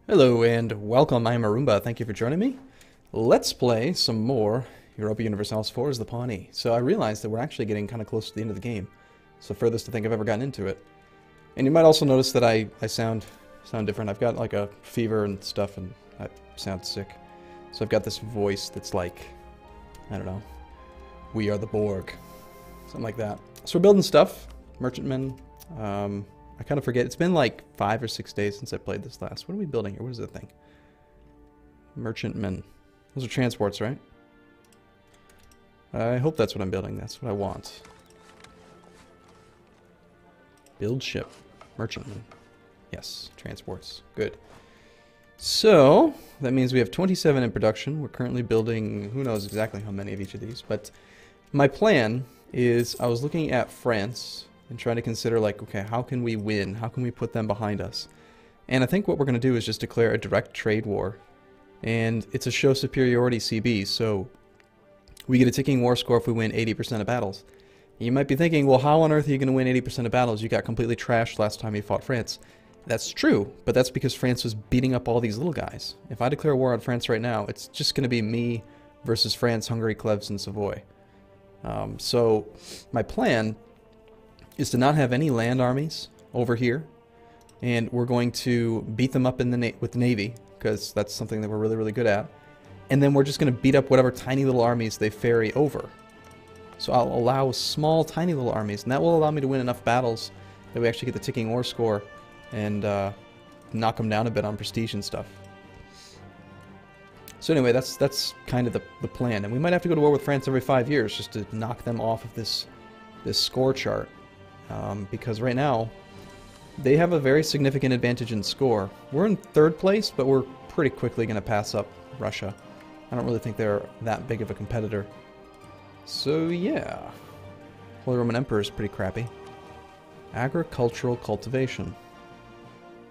Hello and welcome, I'm Arumba. Thank you for joining me. Let's play some more Europa Universalis IV as the Pawnee. So I realized that we're actually getting kind of close to the end of the game. It's the furthest I think I've ever gotten into it. And you might also notice that I sound different. I've got like a fever and stuff and I sound sick. So I've got this voice that's like, I don't know, we are the Borg. Something like that. So we're building stuff. Merchantmen. I kind of forget. It's been like 5 or 6 days since I played this last. What are we building here? What is that thing? Merchantmen. Those are transports, right? I hope that's what I'm building. That's what I want. Build ship. Merchantmen. Yes, transports. Good. So, that means we have 27 in production. We're currently building, who knows exactly how many of each of these. But my plan is, I was looking at France and trying to consider, like, okay, how can we win? How can we put them behind us? And I think what we're going to do is just declare a direct trade war. And it's a show superiority CB, so we get a ticking war score if we win 80% of battles. You might be thinking, well, how on earth are you going to win 80% of battles? You got completely trashed last time you fought France. That's true, but that's because France was beating up all these little guys. If I declare war on France right now, it's just going to be me versus France, Hungary, Cleves, and Savoy. So my plan is to not have any land armies over here, and we're going to beat them up in the with the Navy, because that's something that we're really, really good at. And then we're just going to beat up whatever tiny little armies they ferry over. So I'll allow small, tiny little armies, and that will allow me to win enough battles that we actually get the ticking war score and knock them down a bit on prestige and stuff. So anyway, that's kind of the plan. And we might have to go to war with France every 5 years just to knock them off of this score chart. Because right now, they have a very significant advantage in score. We're in 3rd place, but we're pretty quickly going to pass up Russia. I don't really think they're that big of a competitor. So yeah, Holy Roman Emperor is pretty crappy. Agricultural cultivation.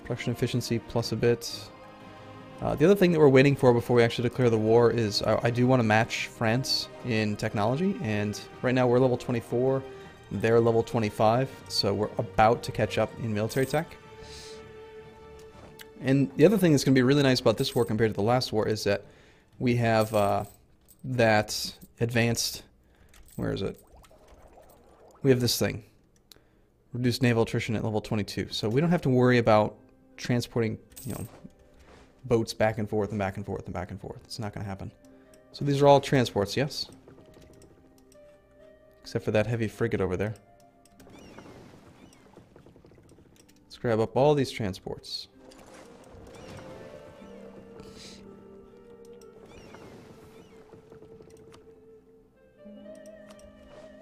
Production efficiency plus a bit. The other thing that we're waiting for before we actually declare the war is I do want to match France in technology, and right now we're level 24. They're level 25, so we're about to catch up in military tech. And the other thing that's going to be really nice about this war compared to the last war is that we have that advanced... Where is it? We have this thing. Reduced naval attrition at level 22. So we don't have to worry about transporting, you know, boats back and forth and back and forth and back and forth. It's not going to happen. So these are all transports, yes? Except for that heavy frigate over there. Let's grab up all these transports.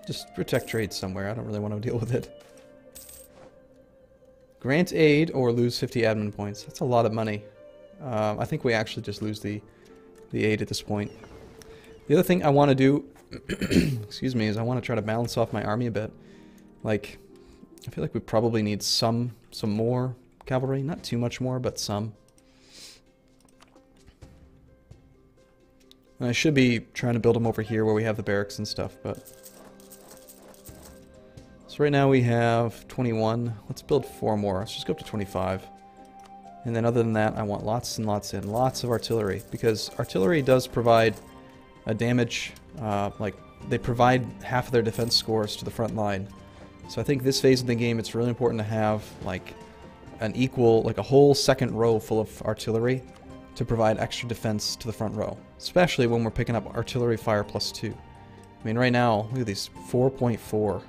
Just protect trade somewhere. I don't really want to deal with it. Grant aid or lose 50 admin points. That's a lot of money. I think we actually just lose the aid at this point. The other thing I want to do, excuse me, is I want to try to balance off my army a bit. Like, I feel like we probably need some more cavalry. Not too much more, but some. And I should be trying to build them over here where we have the barracks and stuff, but... So right now we have 21. Let's build 4 more. Let's just go up to 25. And then other than that, I want lots and lots and lots of artillery, because artillery does provide a damage, like, they provide half of their defense scores to the front line. So I think this phase of the game, it's really important to have, like, an equal, like a whole second row full of artillery to provide extra defense to the front row. Especially when we're picking up artillery fire +2. I mean, right now, look at these, 4.4.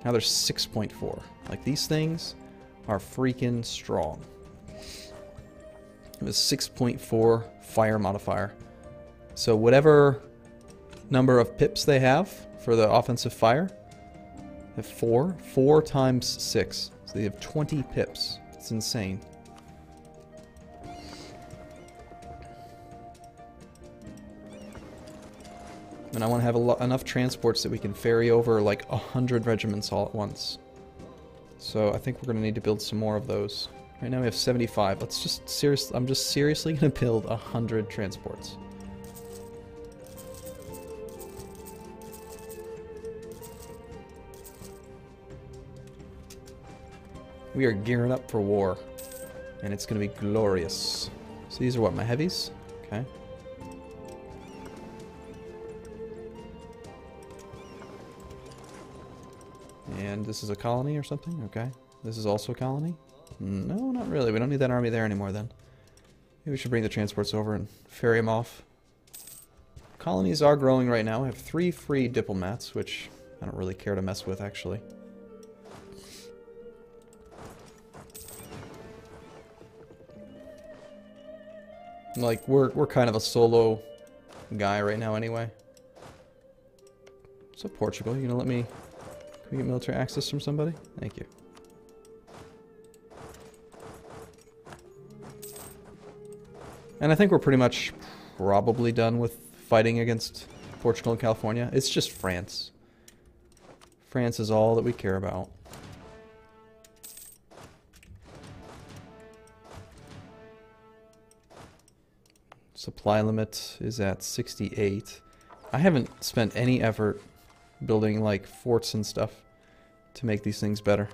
Now there's 6.4. Like, these things are freaking strong. It was 6.4 fire modifier. So whatever number of pips they have for the offensive fire, they have 4. 4 times 6. So they have 20 pips. It's insane. And I want to have enough transports that we can ferry over like 100 regiments all at once. So I think we're going to need to build some more of those. Right now we have 75. Let's just I'm just seriously going to build 100 transports. We are gearing up for war, and it's going to be glorious. So these are what, my heavies? Okay. And this is a colony or something? Okay. This is also a colony? No, not really. We don't need that army there anymore then. Maybe we should bring the transports over and ferry them off. Colonies are growing right now. I have 3 free diplomats, which I don't really care to mess with, actually. Like, we're kind of a solo guy right now anyway. So Portugal, you gonna let me... Can we get military access from somebody? Thank you. And I think we're pretty much probably done with fighting against Portugal and California. It's just France. France is all that we care about. Supply limit is at 68. I haven't spent any effort building like forts and stuff to make these things better.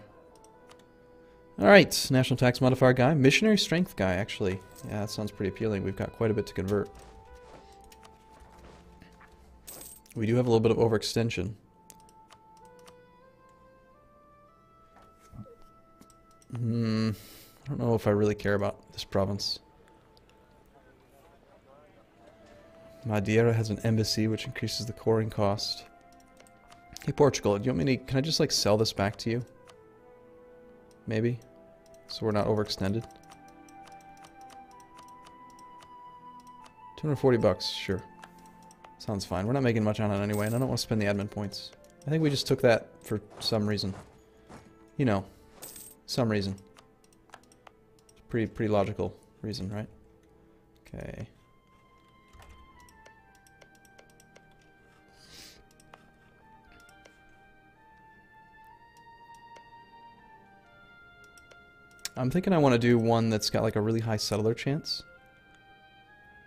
Alright, national tax modifier guy. Missionary strength guy, actually. Yeah, that sounds pretty appealing. We've got quite a bit to convert. We do have a little bit of overextension. I don't know if I really care about this province. Madeira has an embassy, which increases the coring cost. Hey, Portugal, do you want me to... Can I just, like, sell this back to you? Maybe? So we're not overextended? 240 bucks, sure. Sounds fine. We're not making much on it anyway, and I don't want to spend the admin points. I think we just took that for some reason. You know, some reason. Pretty logical reason, right? Okay. I'm thinking I want to do one that's got like a really high settler chance.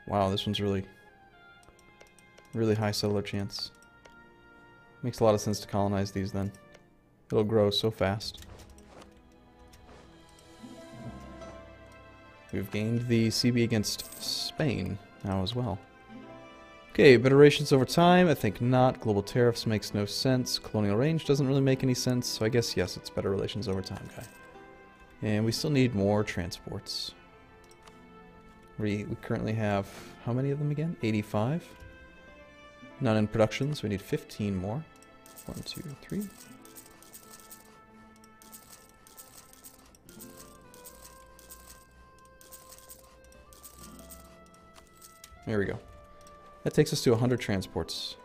Wow, this one's really high settler chance. Makes a lot of sense to colonize these then. It'll grow so fast. We've gained the CB against Spain now as well. Okay, better relations over time. I think not. Global tariffs makes no sense. Colonial range doesn't really make any sense. So I guess yes, it's better relations over time, guy. And we still need more transports. We currently have, how many of them again? 85. None in production, so we need 15 more. 1, 2, 3. There we go. That takes us to 100 transports.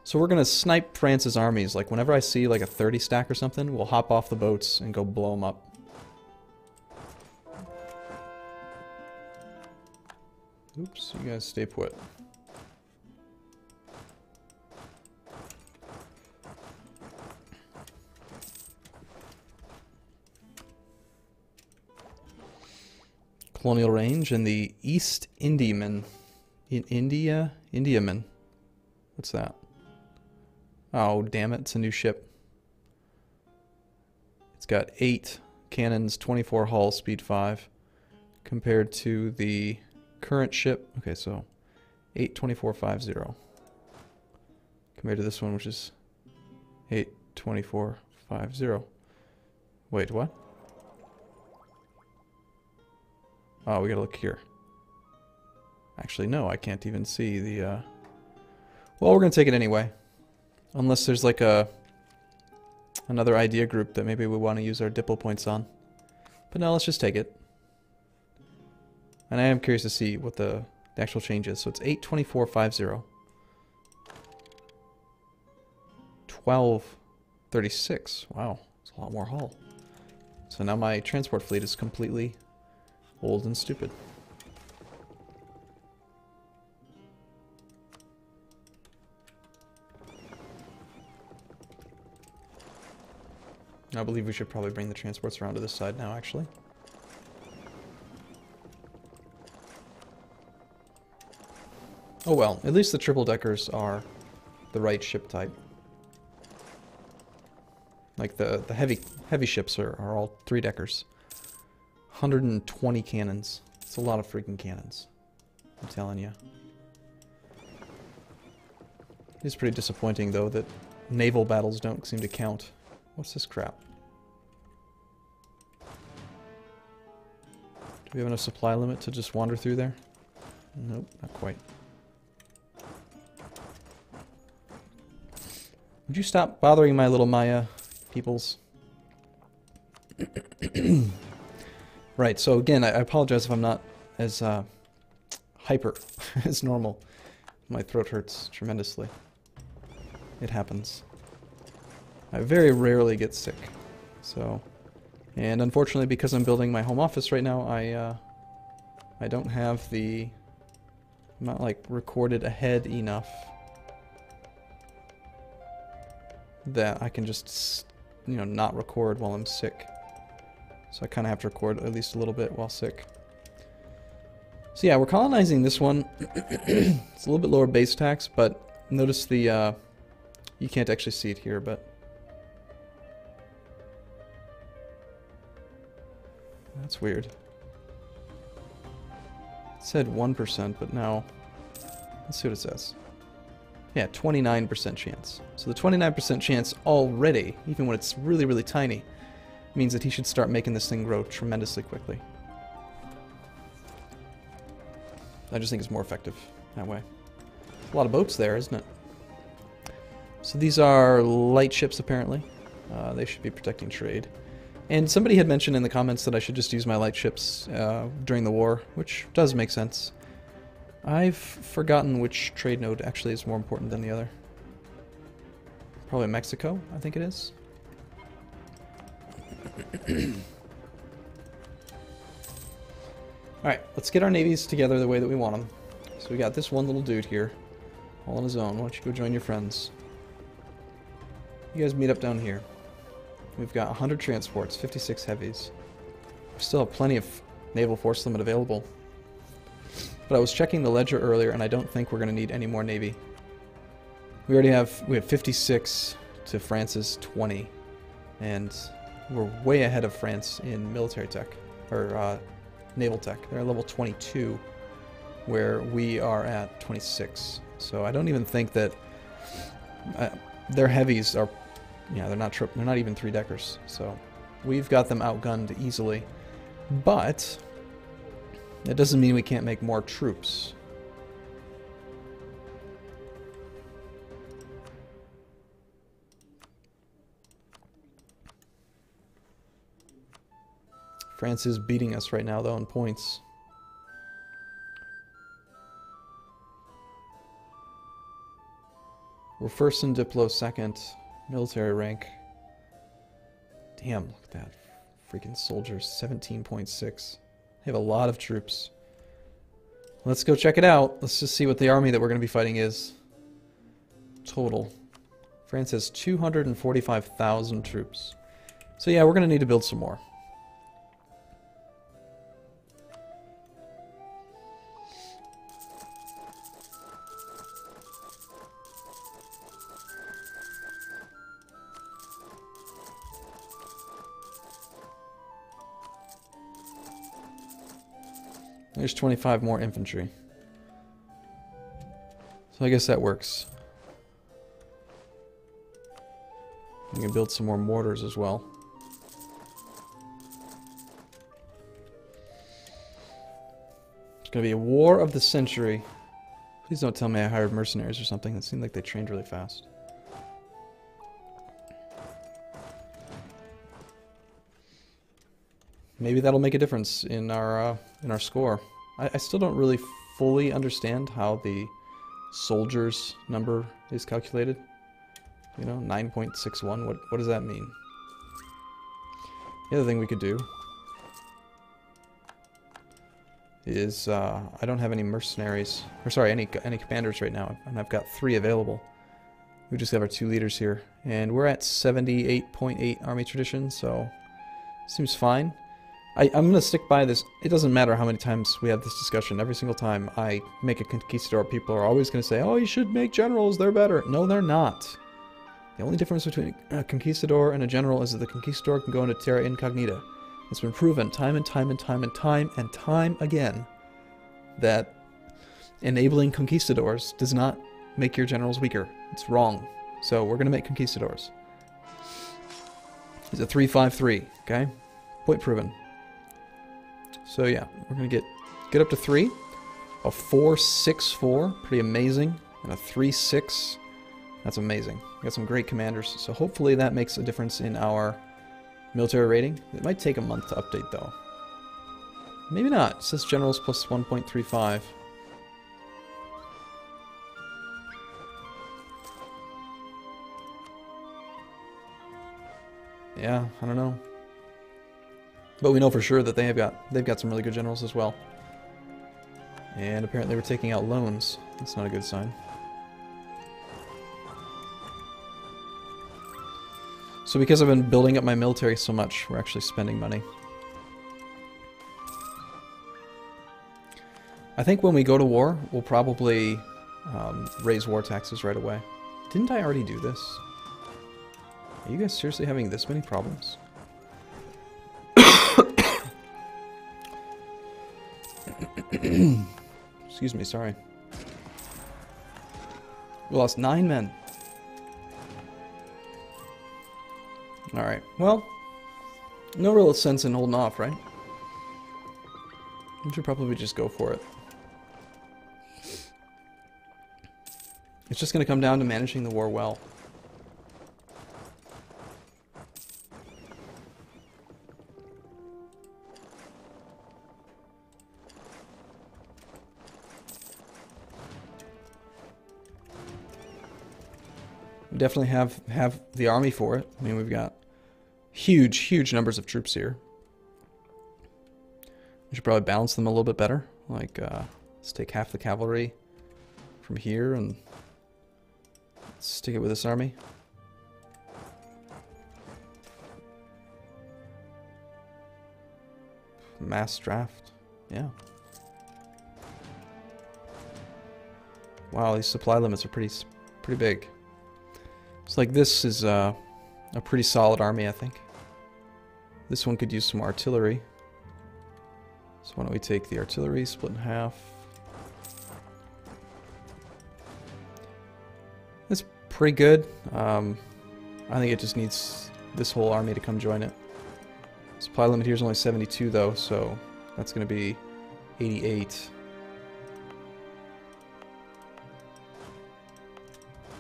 So we're going to snipe France's armies. Like, whenever I see, like, a 30 stack or something, we'll hop off the boats and go blow them up. Oops, you guys stay put. Colonial range and the East Indiaman. In India? Indiaman. What's that? Oh, damn it, it's a new ship. It's got 8 cannons, 24 hull, speed 5. Compared to the current ship. Okay, so 82450. Compared to this one, which is 82450. Wait, what? Oh, we gotta look here. Actually, no, I can't even see the, Well, we're gonna take it anyway. Unless there's like another idea group that maybe we want to use our diplo points on. But no, let's just take it. And I am curious to see what the actual change is. So it's 82450. 1236. Wow, it's a lot more hull. So now my transport fleet is completely old and stupid. I believe we should probably bring the transports around to this side now, actually. Oh well, at least the triple deckers are the right ship type. Like the heavy ships are all 3 deckers. 120 cannons. It's a lot of freaking cannons. I'm telling you. It is pretty disappointing, though, that naval battles don't seem to count. What's this crap? Do we have enough supply limit to just wander through there? Nope, not quite. Would you stop bothering my little Maya peoples? Right, so again, I apologize if I'm not as hyper as normal. My throat hurts tremendously. It happens. I very rarely get sick. So, and unfortunately, because I'm building my home office right now, I don't have the... I'm not, like, recorded ahead enough that I can just, you know, not record while I'm sick. So I kind of have to record at least a little bit while sick. So yeah, we're colonizing this one. It's a little bit lower base tax, but notice the, you can't actually see it here, but that's weird. It said 1%, but now, let's see what it says. Yeah, 29% chance. So the 29% chance already, even when it's really, really tiny, means that he should start making this thing grow tremendously quickly. I just think it's more effective that way. A lot of boats there, isn't it? So these are light ships, apparently. They should be protecting trade. And somebody had mentioned in the comments that I should just use my light ships during the war, which does make sense. I've forgotten which trade node actually is more important than the other. Probably Mexico, I think it is. Alright, let's get our navies together the way that we want them. So we got this one little dude here, all on his own. Why don't you go join your friends? You guys meet up down here. We've got 100 transports, 56 heavies. We still have plenty of naval force limit available. But I was checking the ledger earlier, and I don't think we're going to need any more navy. We have 56 to France's 20, and we're way ahead of France in military tech, or naval tech. They're at level 22, where we are at 26. So I don't even think that their heavies are, yeah, they're not even 3-deckers. So we've got them outgunned easily, but that doesn't mean we can't make more troops. France is beating us right now, though, in points. We're first in Diplo, second. Military rank. Damn, look at that. Freaking soldiers. 17.6. They have a lot of troops. Let's go check it out. Let's just see what the army that we're going to be fighting is. Total. France has 245,000 troops. So yeah, we're going to need to build some more. There's 25 more infantry. So I guess that works. We can build some more mortars as well. It's going to be a war of the century. Please don't tell me I hired mercenaries or something. It seemed like they trained really fast. Maybe that'll make a difference in our score. I still don't really fully understand how the soldiers number is calculated. You know, 9.61. What does that mean? The other thing we could do is I don't have any mercenaries, or sorry, any commanders right now, and I've got 3 available. We just have our 2 leaders here, and we're at 78.8 army tradition, so seems fine. I'm going to stick by this. It doesn't matter how many times we have this discussion. Every single time I make a conquistador, people are always going to say, oh, you should make generals, they're better. No, they're not. The only difference between a conquistador and a general is that the conquistador can go into terra incognita. It's been proven time and time and time and time and time again that enabling conquistadors does not make your generals weaker. It's wrong. So we're going to make conquistadors. He's a 3-5-3, okay? Point proven. So yeah, we're going to get up to 3. A 4-6-4, pretty amazing. And a 3-6, that's amazing. We got some great commanders. So hopefully that makes a difference in our military rating. It might take a month to update though. Maybe not. It says generals plus 1.35. Yeah, I don't know. But we know for sure that they've got some really good generals as well. And apparently we're taking out loans. That's not a good sign. So because I've been building up my military so much, we're actually spending money. I think when we go to war, we'll probably raise war taxes right away. Didn't I already do this? Are you guys seriously having this many problems? Excuse me, sorry. We lost 9 men. Alright, well, no real sense in holding off, right? We should probably just go for it. It's just going to come down to managing the war well. We definitely have the army for it. I mean, we've got huge numbers of troops here. We should probably balance them a little bit better. Like, let's take half the cavalry from here and stick it with this army. Mass draft. Yeah. Wow, these supply limits are pretty big. It's like this is a pretty solid army, I think. This one could use some artillery. So why don't we take the artillery, split in half. It's pretty good. I think it just needs this whole army to come join it. Supply limit here is only 72 though, so that's going to be 88.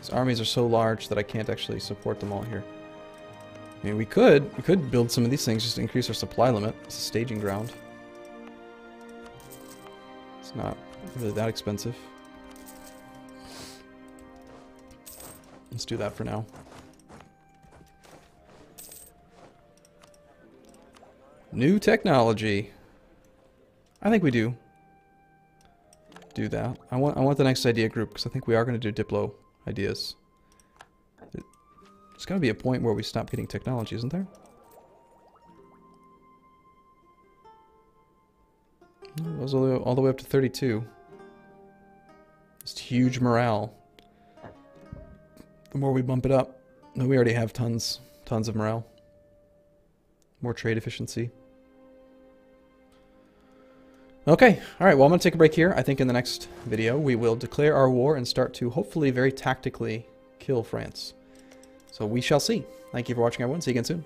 These armies are so large that I can't actually support them all here. I mean, we could build some of these things just to increase our supply limit. It's a staging ground. It's not really that expensive. Let's do that for now. New technology. I think we do that. I want the next idea group because I think we are going to do Diplo ideas. There's got to be a point where we stop getting technology, isn't there? It was all the way up to 32. Just huge morale. The more we bump it up, we already have tons of morale. More trade efficiency. Okay, alright, well I'm going to take a break here. I think in the next video we will declare our war and start to hopefully very tactically kill France. So we shall see. Thank you for watching everyone. See you again soon.